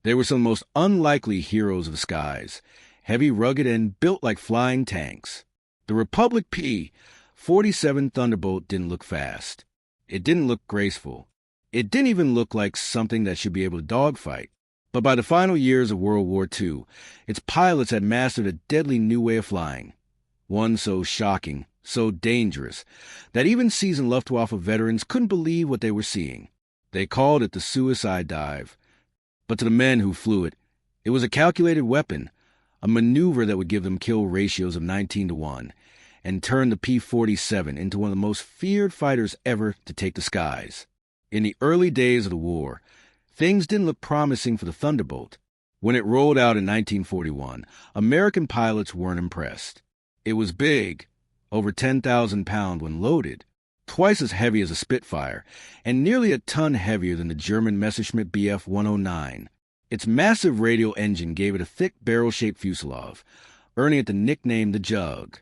They were some of the most unlikely heroes of the skies, heavy, rugged, and built like flying tanks. The Republic P-47 Thunderbolt didn't look fast. It didn't look graceful. It didn't even look like something that should be able to dogfight. But by the final years of World War II, its pilots had mastered a deadly new way of flying. One so shocking, so dangerous, that even seasoned Luftwaffe veterans couldn't believe what they were seeing. They called it the suicide dive. But to the men who flew it, it was a calculated weapon, a maneuver that would give them kill ratios of 19-1, and turn the P-47 into one of the most feared fighters ever to take the skies. In the early days of the war, things didn't look promising for the Thunderbolt. When it rolled out in 1941, American pilots weren't impressed. It was big, over 10,000 pounds when loaded, twice as heavy as a Spitfire, and nearly a ton heavier than the German Messerschmitt Bf 109. Its massive radial engine gave it a thick barrel-shaped fuselage, earning it the nickname the Jug.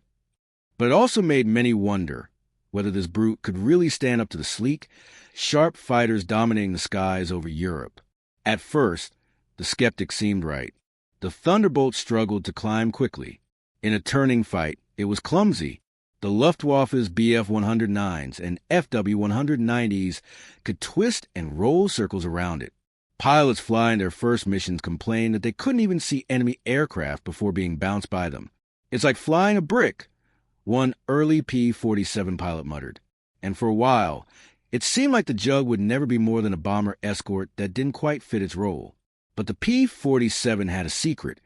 But it also made many wonder whether this brute could really stand up to the sleek, sharp fighters dominating the skies over Europe. At first, the skeptics seemed right. The Thunderbolt struggled to climb quickly. In a turning fight, it was clumsy. The Luftwaffe's Bf 109s and FW 190s could twist and roll circles around it. Pilots flying their first missions complained that they couldn't even see enemy aircraft before being bounced by them. "It's like flying a brick," one early P-47 pilot muttered. And for a while, it seemed like the Jug would never be more than a bomber escort that didn't quite fit its role. But the P-47 had a secret,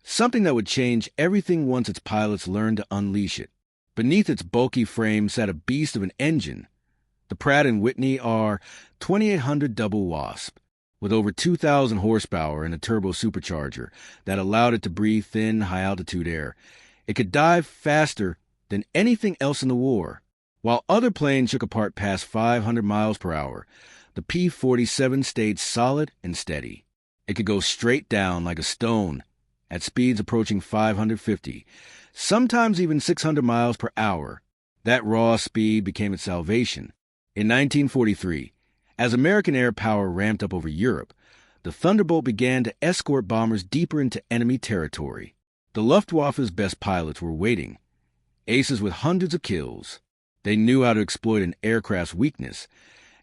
something that would change everything once its pilots learned to unleash it. Beneath its bulky frame sat a beast of an engine, the Pratt & Whitney R-2800 Double Wasp, with over 2,000 horsepower and a turbo supercharger that allowed it to breathe thin, high-altitude air. It could dive faster than anything else in the war. While other planes shook apart past 500 miles per hour, the P-47 stayed solid and steady. It could go straight down like a stone at speeds approaching 550, sometimes even 600 miles per hour. That raw speed became its salvation. In 1943, as American air power ramped up over Europe, the Thunderbolt began to escort bombers deeper into enemy territory. The Luftwaffe's best pilots were waiting, aces with hundreds of kills. They knew how to exploit an aircraft's weakness,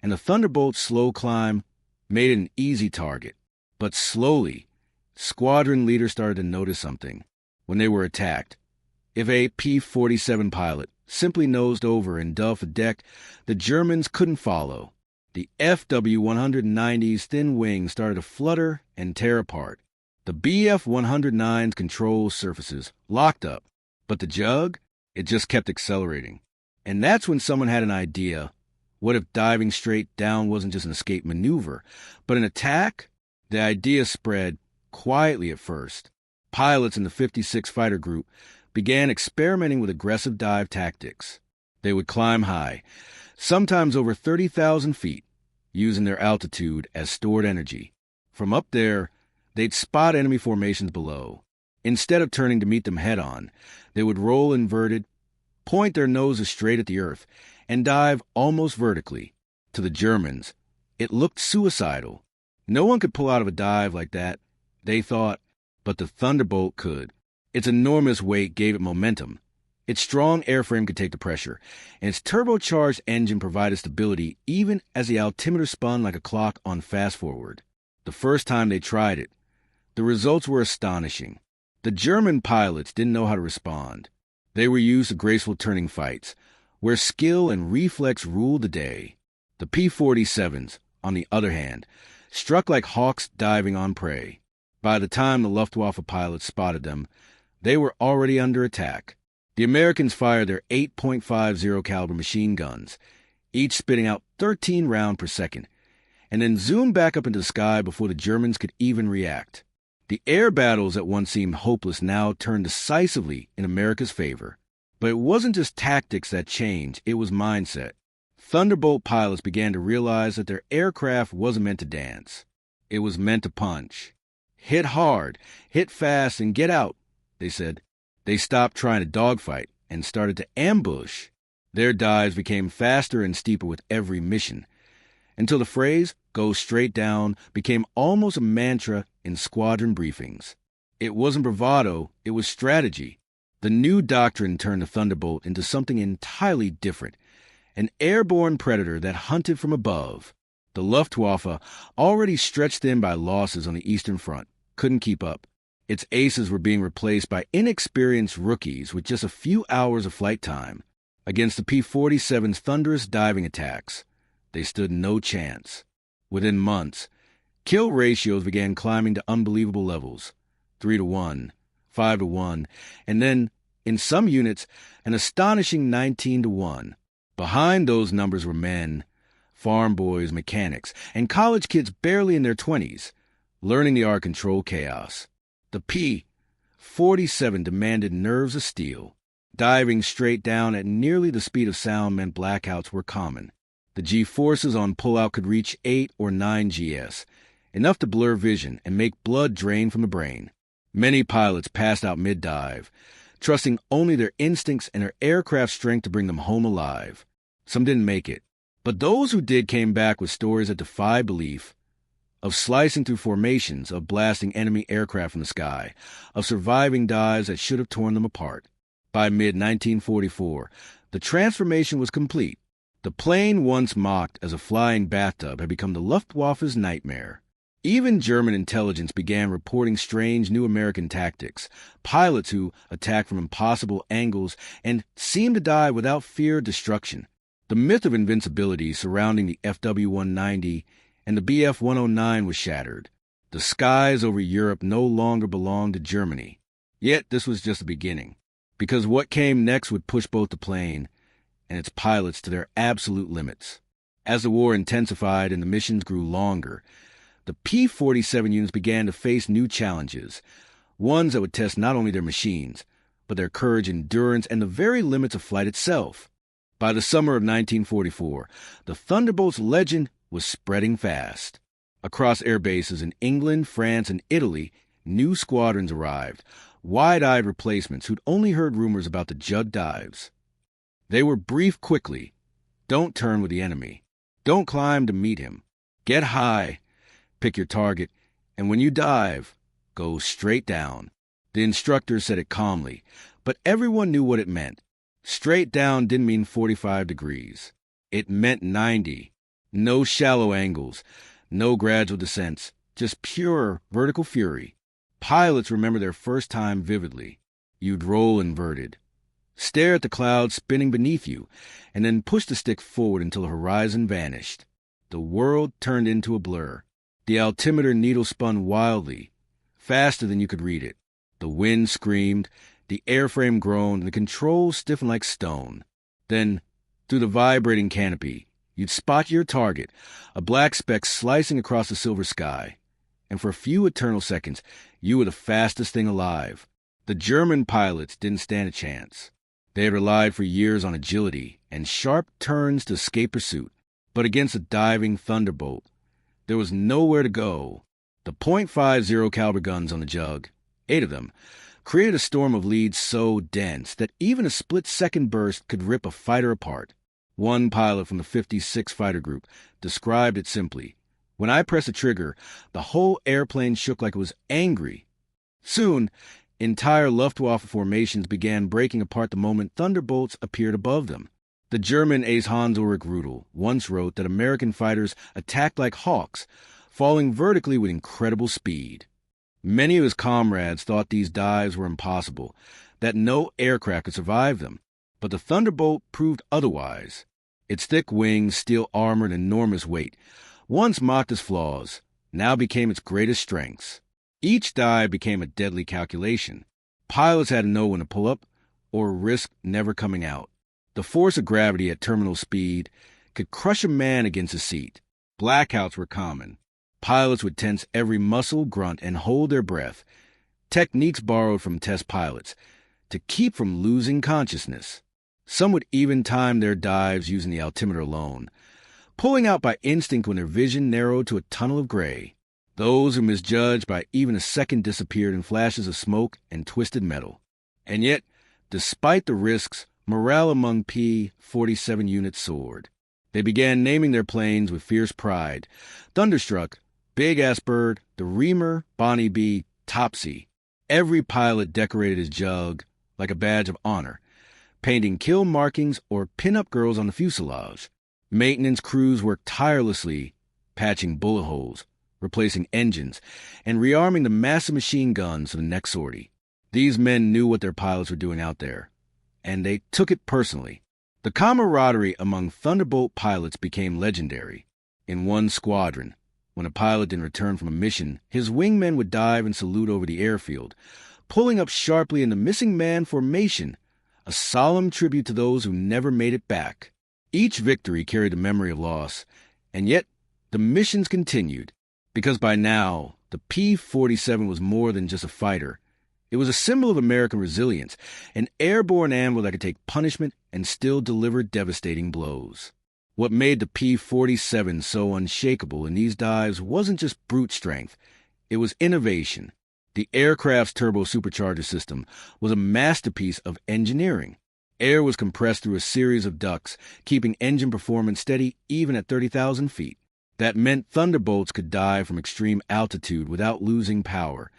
and the Thunderbolt's slow climb made it an easy target. But slowly, squadron leaders started to notice something. When they were attacked, if a P-47 pilot simply nosed over and dove a deck, the Germans couldn't follow. The FW 190's thin wings started to flutter and tear apart. The Bf 109's control surfaces locked up, but the Jug, it just kept accelerating. And that's when someone had an idea. What if diving straight down wasn't just an escape maneuver, but an attack? The idea spread quietly at first. Pilots in the 56 Fighter Group began experimenting with aggressive dive tactics. They would climb high, sometimes over 30,000 feet, using their altitude as stored energy. From up there, they'd spot enemy formations below. Instead of turning to meet them head-on, they would roll inverted, point their noses straight at the earth, and dive almost vertically. To the Germans, it looked suicidal. No one could pull out of a dive like that, they thought, but the Thunderbolt could. Its enormous weight gave it momentum. Its strong airframe could take the pressure, and its turbocharged engine provided stability even as the altimeter spun like a clock on fast-forward. The first time they tried it, the results were astonishing. The German pilots didn't know how to respond. They were used to graceful turning fights, where skill and reflex ruled the day. The P-47s, on the other hand, struck like hawks diving on prey. By the time the Luftwaffe pilots spotted them, they were already under attack. The Americans fired their 8.50 caliber machine guns, each spitting out 13 rounds per second, and then zoomed back up into the sky before the Germans could even react. The air battles that once seemed hopeless now turned decisively in America's favor. But it wasn't just tactics that changed, it was mindset. Thunderbolt pilots began to realize that their aircraft wasn't meant to dance. It was meant to punch. Hit hard, hit fast, and get out, they said. They stopped trying to dogfight and started to ambush. Their dives became faster and steeper with every mission, until the phrase, "go straight down," became almost a mantra in squadron briefings. It wasn't bravado, it was strategy. The new doctrine turned the Thunderbolt into something entirely different, an airborne predator that hunted from above. The Luftwaffe, already stretched thin by losses on the Eastern Front, couldn't keep up. Its aces were being replaced by inexperienced rookies with just a few hours of flight time. Against the P-47's thunderous diving attacks, they stood no chance. Within months, kill ratios began climbing to unbelievable levels, 3-1, 5-1, and then, in some units, an astonishing 19-1. Behind those numbers were men, farm boys, mechanics, and college kids barely in their 20s, learning the art of control chaos. The P-47 demanded nerves of steel. Diving straight down at nearly the speed of sound meant blackouts were common. The G-forces on pullout could reach 8 or 9 GS, enough to blur vision and make blood drain from the brain. Many pilots passed out mid-dive, trusting only their instincts and their aircraft strength to bring them home alive. Some didn't make it, but those who did came back with stories that defy belief, of slicing through formations, of blasting enemy aircraft from the sky, of surviving dives that should have torn them apart. By mid-1944, the transformation was complete. The plane once mocked as a flying bathtub had become the Luftwaffe's nightmare. Even German intelligence began reporting strange new American tactics, pilots who attacked from impossible angles and seemed to die without fear of destruction. The myth of invincibility surrounding the FW-190 and the Bf-109 was shattered. The skies over Europe no longer belonged to Germany. Yet this was just the beginning, because what came next would push both the plane and its pilots to their absolute limits. As the war intensified and the missions grew longer, the P-47 units began to face new challenges, ones that would test not only their machines, but their courage, endurance, and the very limits of flight itself. By the summer of 1944, the Thunderbolt's legend was spreading fast. Across air bases in England, France, and Italy, new squadrons arrived, wide-eyed replacements who'd only heard rumors about the Judd dives. They were briefed quickly. Don't turn with the enemy. Don't climb to meet him. Get high, pick your target, and when you dive, go straight down. The instructor said it calmly, but everyone knew what it meant. Straight down didn't mean 45 degrees. It meant 90. No shallow angles, no gradual descents, just pure vertical fury. Pilots remember their first time vividly. You'd roll inverted, stare at the clouds spinning beneath you, and then push the stick forward until the horizon vanished. The world turned into a blur. The altimeter needle spun wildly, faster than you could read it. The wind screamed, the airframe groaned, and the controls stiffened like stone. Then, through the vibrating canopy, you'd spot your target, a black speck slicing across the silver sky. And for a few eternal seconds, you were the fastest thing alive. The German pilots didn't stand a chance. They had relied for years on agility and sharp turns to escape pursuit. But against a diving Thunderbolt, there was nowhere to go. The .50 caliber guns on the Jug, 8 of them, created a storm of leads so dense that even a split-second burst could rip a fighter apart. One pilot from the 56 Fighter Group described it simply. When I pressed the trigger, the whole airplane shook like it was angry. Soon, entire Luftwaffe formations began breaking apart the moment Thunderbolts appeared above them. The German ace Hans-Ulrich Rudel once wrote that American fighters attacked like hawks, falling vertically with incredible speed. Many of his comrades thought these dives were impossible, that no aircraft could survive them. But the Thunderbolt proved otherwise. Its thick wings, steel armor, and enormous weight, once mocked its flaws, now became its greatest strengths. Each dive became a deadly calculation. Pilots had to know when to pull up or risk never coming out. The force of gravity at terminal speed could crush a man against a seat. Blackouts were common. Pilots would tense every muscle, grunt, and hold their breath. Techniques borrowed from test pilots to keep from losing consciousness. Some would even time their dives using the altimeter alone, pulling out by instinct when their vision narrowed to a tunnel of gray. Those who misjudged by even a second disappeared in flashes of smoke and twisted metal. And yet, despite the risks, morale among P-47 units soared. They began naming their planes with fierce pride. Thunderstruck, Big Ass Bird, the Reamer, Bonnie B, Topsy. Every pilot decorated his jug like a badge of honor, painting kill markings or pin-up girls on the fuselage. Maintenance crews worked tirelessly, patching bullet holes, replacing engines, and rearming the massive machine guns for the next sortie. These men knew what their pilots were doing out there, and they took it personally. The camaraderie among Thunderbolt pilots became legendary. In one squadron, when a pilot didn't return from a mission, his wingmen would dive and salute over the airfield, pulling up sharply in the missing man formation, a solemn tribute to those who never made it back. Each victory carried a memory of loss, and yet the missions continued, because by now the P-47 was more than just a fighter. It was a symbol of American resilience, an airborne animal that could take punishment and still deliver devastating blows. What made the P-47 so unshakable in these dives wasn't just brute strength, it was innovation. The aircraft's turbo supercharger system was a masterpiece of engineering. Air was compressed through a series of ducts, keeping engine performance steady even at 30,000 feet. That meant Thunderbolts could dive from extreme altitude without losing power,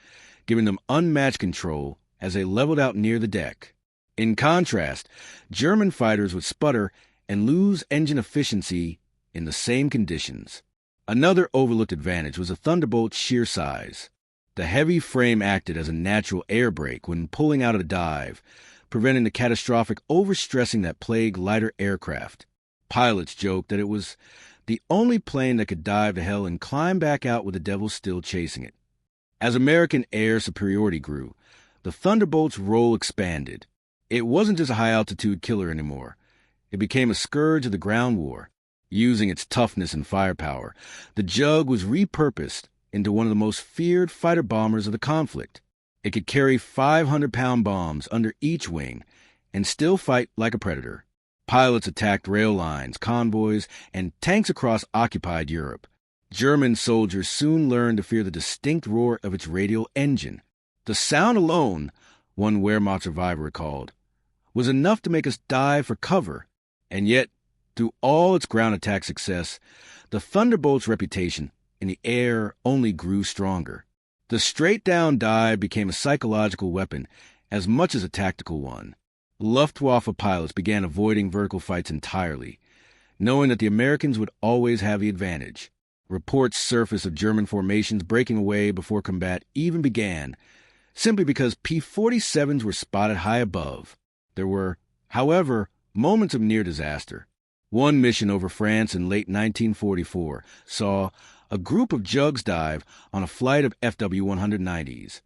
giving them unmatched control as they leveled out near the deck. In contrast, German fighters would sputter and lose engine efficiency in the same conditions. Another overlooked advantage was the Thunderbolt's sheer size. The heavy frame acted as a natural air brake when pulling out of the dive, preventing the catastrophic overstressing that plagued lighter aircraft. Pilots joked that it was the only plane that could dive to hell and climb back out with the devil still chasing it. As American air superiority grew, the Thunderbolt's role expanded. It wasn't just a high-altitude killer anymore. It became a scourge of the ground war. Using its toughness and firepower, the Jug was repurposed into one of the most feared fighter bombers of the conflict. It could carry 500-pound bombs under each wing and still fight like a predator. Pilots attacked rail lines, convoys, and tanks across occupied Europe. German soldiers soon learned to fear the distinct roar of its radial engine. The sound alone, one Wehrmacht survivor recalled, was enough to make us dive for cover. And yet, through all its ground attack success, the Thunderbolt's reputation in the air only grew stronger. The straight-down dive became a psychological weapon as much as a tactical one. Luftwaffe pilots began avoiding vertical fights entirely, knowing that the Americans would always have the advantage. Reports surfaced of German formations breaking away before combat even began, simply because P-47s were spotted high above. There were, however, moments of near disaster. One mission over France in late 1944 saw a group of Jugs dive on a flight of FW-190s,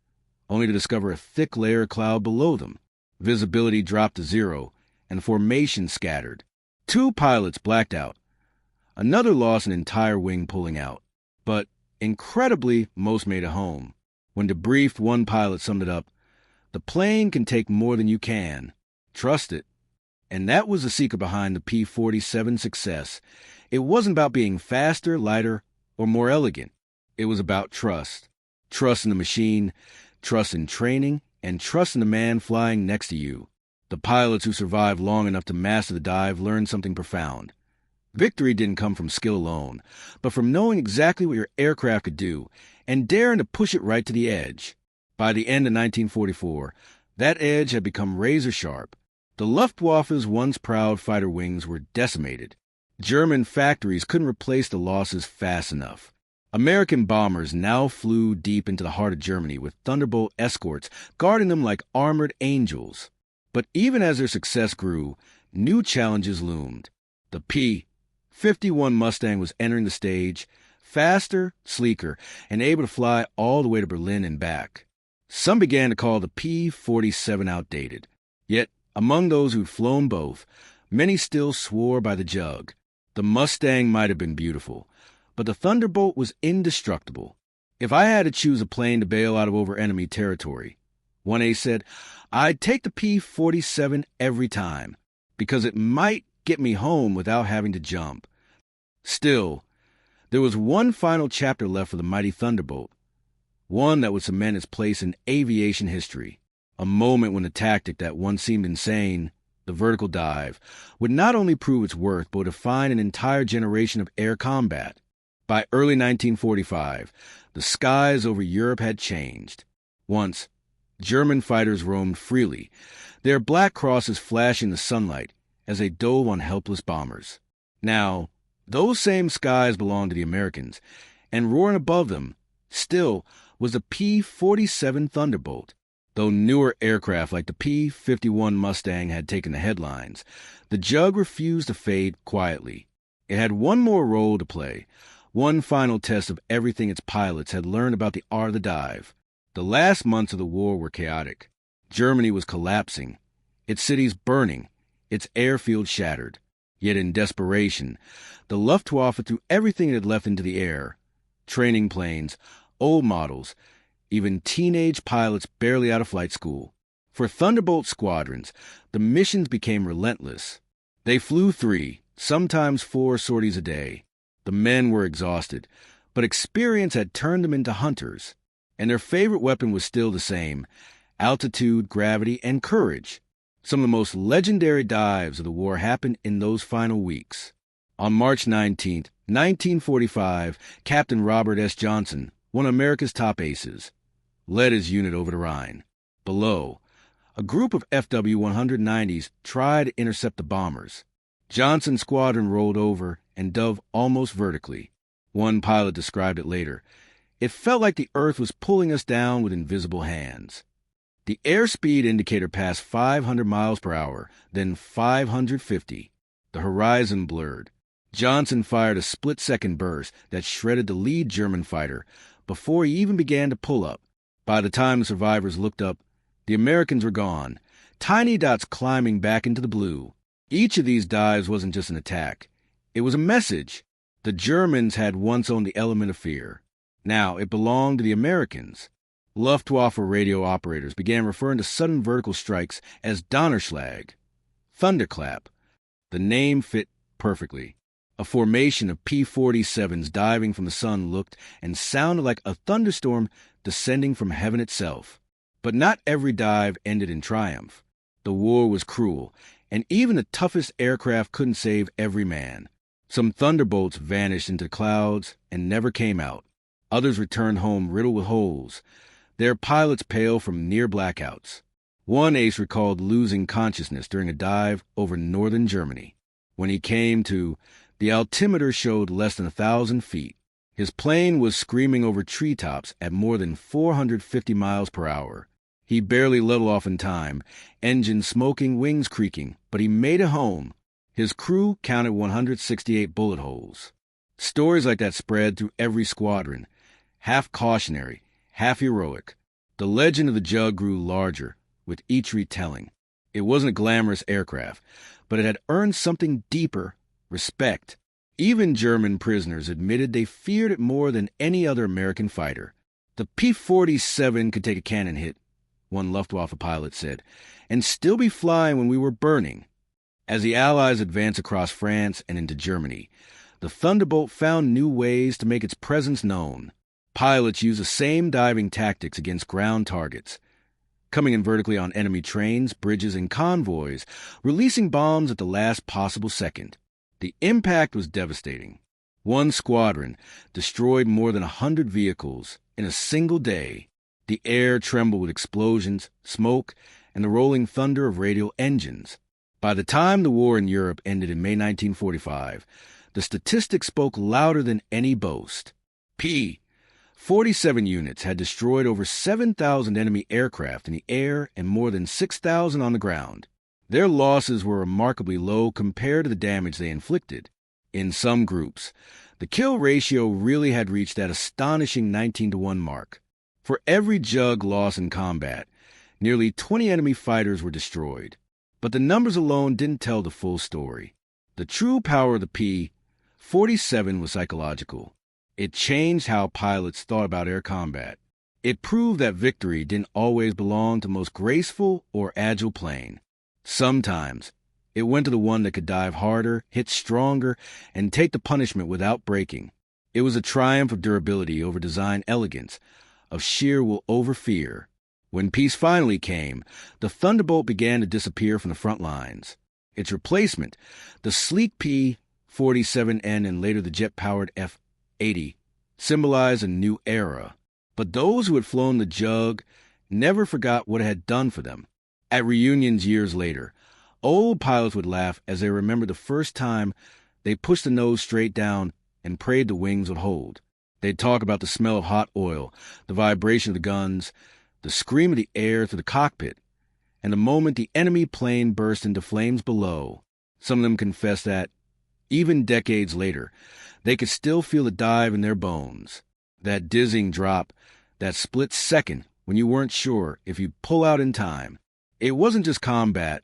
only to discover a thick layer of cloud below them. Visibility dropped to zero, and formation scattered. 2 pilots blacked out. Another lost an entire wing pulling out. But, incredibly, most made it home. When debriefed, one pilot summed it up, "The plane can take more than you can. Trust it." And that was the secret behind the P-47's success. It wasn't about being faster, lighter, or more elegant. It was about trust. Trust in the machine, trust in training, and trust in the man flying next to you. The pilots who survived long enough to master the dive learned something profound. Victory didn't come from skill alone, but from knowing exactly what your aircraft could do and daring to push it right to the edge. By the end of 1944, that edge had become razor-sharp. The Luftwaffe's once proud fighter wings were decimated. German factories couldn't replace the losses fast enough. American bombers now flew deep into the heart of Germany with Thunderbolt escorts guarding them like armored angels. But even as their success grew, new challenges loomed. The P-51 Mustang was entering the stage, faster, sleeker, and able to fly all the way to Berlin and back. Some began to call the P-47 outdated. Yet, among those who'd flown both, many still swore by the Jug. The Mustang might have been beautiful, but the Thunderbolt was indestructible. If I had to choose a plane to bail out of over enemy territory, one ace said, I'd take the P-47 every time, because it might get me home without having to jump. Still, there was one final chapter left for the mighty Thunderbolt, one that would cement its place in aviation history, a moment when the tactic that once seemed insane, the vertical dive, would not only prove its worth, but would define an entire generation of air combat. By early 1945, the skies over Europe had changed. Once, German fighters roamed freely, their black crosses flashing the sunlight as they dove on helpless bombers. Now, those same skies belonged to the Americans, and roaring above them, still, was the P-47 Thunderbolt. Though newer aircraft like the P-51 Mustang had taken the headlines, the Jug refused to fade quietly. It had one more role to play, one final test of everything its pilots had learned about the art of the dive. The last months of the war were chaotic. Germany was collapsing, its cities burning, its airfield shattered. Yet in desperation, the Luftwaffe threw everything it had left into the air. Training planes, old models, even teenage pilots barely out of flight school. For Thunderbolt squadrons, the missions became relentless. They flew 3, sometimes 4 sorties a day. The men were exhausted, but experience had turned them into hunters, and their favorite weapon was still the same: altitude, gravity, and courage. Some of the most legendary dives of the war happened in those final weeks. On March 19, 1945, Captain Robert S. Johnson, one of America's top aces, led his unit over the Rhine. Below, a group of FW-190s tried to intercept the bombers. Johnson's squadron rolled over and dove almost vertically. One pilot described it later. It felt like the earth was pulling us down with invisible hands. The airspeed indicator passed 500 miles per hour, then 550. The horizon blurred. Johnson fired a split-second burst that shredded the lead German fighter before he even began to pull up. By the time the survivors looked up, the Americans were gone, tiny dots climbing back into the blue. Each of these dives wasn't just an attack. It was a message. The Germans had once owned the element of fear. Now it belonged to the Americans. Luftwaffe radio operators began referring to sudden vertical strikes as Donnerschlag, thunderclap. The name fit perfectly. A formation of P-47s diving from the sun looked and sounded like a thunderstorm descending from heaven itself. But not every dive ended in triumph. The war was cruel, and even the toughest aircraft couldn't save every man. Some Thunderbolts vanished into the clouds and never came out. Others returned home riddled with holes, their pilots pale from near blackouts. One ace recalled losing consciousness during a dive over northern Germany. When he came to, the altimeter showed less than 1,000 feet. His plane was screaming over treetops at more than 450 miles per hour. He barely leveled off in time, engines smoking, wings creaking, but he made it home. His crew counted 168 bullet holes. Stories like that spread through every squadron, half cautionary, half heroic. The legend of the Jug grew larger with each retelling. It wasn't a glamorous aircraft, but it had earned something deeper: respect. Even German prisoners admitted they feared it more than any other American fighter. The P-47 could take a cannon hit, one Luftwaffe pilot said, and still be flying when we were burning. As the Allies advanced across France and into Germany, the Thunderbolt found new ways to make its presence known. Pilots used the same diving tactics against ground targets, coming in vertically on enemy trains, bridges, and convoys, releasing bombs at the last possible second. The impact was devastating. One squadron destroyed more than 100 vehicles in a single day. The air trembled with explosions, smoke, and the rolling thunder of radial engines. By the time the war in Europe ended in May 1945, the statistics spoke louder than any boast. P-47 units had destroyed over 7,000 enemy aircraft in the air and more than 6,000 on the ground. Their losses were remarkably low compared to the damage they inflicted. In some groups, the kill ratio really had reached that astonishing 19-to-1 mark. For every Jug loss in combat, nearly 20 enemy fighters were destroyed. But the numbers alone didn't tell the full story. The true power of the P-47 was psychological. It changed how pilots thought about air combat. It proved that victory didn't always belong to the most graceful or agile plane. Sometimes, it went to the one that could dive harder, hit stronger, and take the punishment without breaking. It was a triumph of durability over design elegance, of sheer will over fear. When peace finally came, the Thunderbolt began to disappear from the front lines. Its replacement, the sleek P-47N and later the jet-powered F 80 symbolized a new era. But those who had flown the Jug never forgot what it had done for them. At reunions years later, old pilots would laugh as they remembered the first time they pushed the nose straight down and prayed the wings would hold. They'd talk about the smell of hot oil, the vibration of the guns, the scream of the air through the cockpit, and the moment the enemy plane burst into flames below. Some of them confessed that, even decades later, they could still feel the dive in their bones, that dizzying drop, that split second when you weren't sure if you'd pull out in time. It wasn't just combat,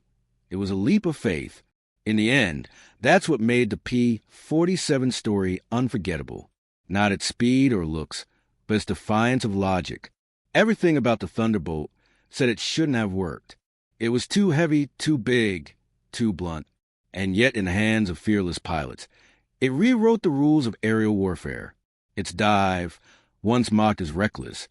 it was a leap of faith. In the end, that's what made the P-47 story unforgettable. Not its speed or looks, but its defiance of logic. Everything about the Thunderbolt said it shouldn't have worked. It was too heavy, too big, too blunt. And yet in the hands of fearless pilots, it rewrote the rules of aerial warfare. Its dive, once mocked as reckless,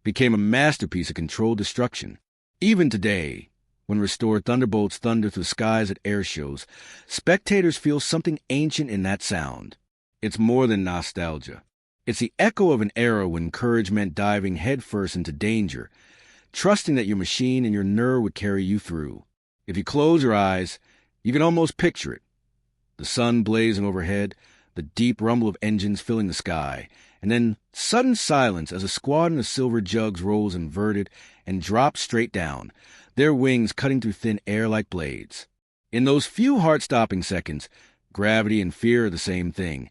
became a masterpiece of controlled destruction. Even today, when restored Thunderbolts thunder through the skies at air shows, spectators feel something ancient in that sound. It's more than nostalgia. It's the echo of an era when courage meant diving headfirst into danger, trusting that your machine and your nerve would carry you through. If you close your eyes, you can almost picture it. The sun blazing overhead, the deep rumble of engines filling the sky, and then sudden silence as a squadron of silver Jugs rolls inverted and drops straight down, their wings cutting through thin air like blades. In those few heart-stopping seconds, gravity and fear are the same thing,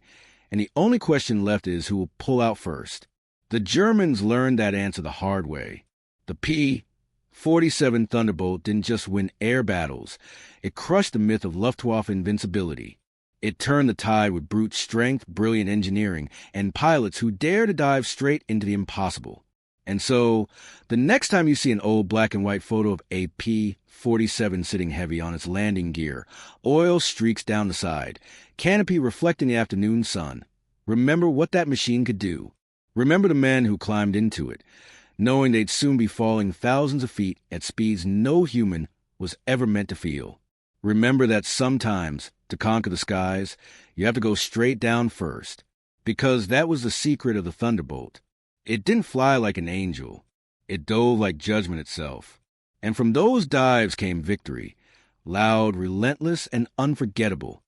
and the only question left is who will pull out first. The Germans learned that answer the hard way. The P-47 Thunderbolt didn't just win air battles, it crushed the myth of Luftwaffe invincibility. It turned the tide with brute strength, brilliant engineering, and pilots who dare to dive straight into the impossible. And so, the next time you see an old black and white photo of a P-47 sitting heavy on its landing gear, oil streaks down the side, canopy reflecting the afternoon sun, remember what that machine could do. Remember the men who climbed into it, knowing they'd soon be falling thousands of feet at speeds no human was ever meant to feel. Remember that sometimes, to conquer the skies, you have to go straight down first, because that was the secret of the Thunderbolt. It didn't fly like an angel. It dove like judgment itself. And from those dives came victory, loud, relentless, and unforgettable.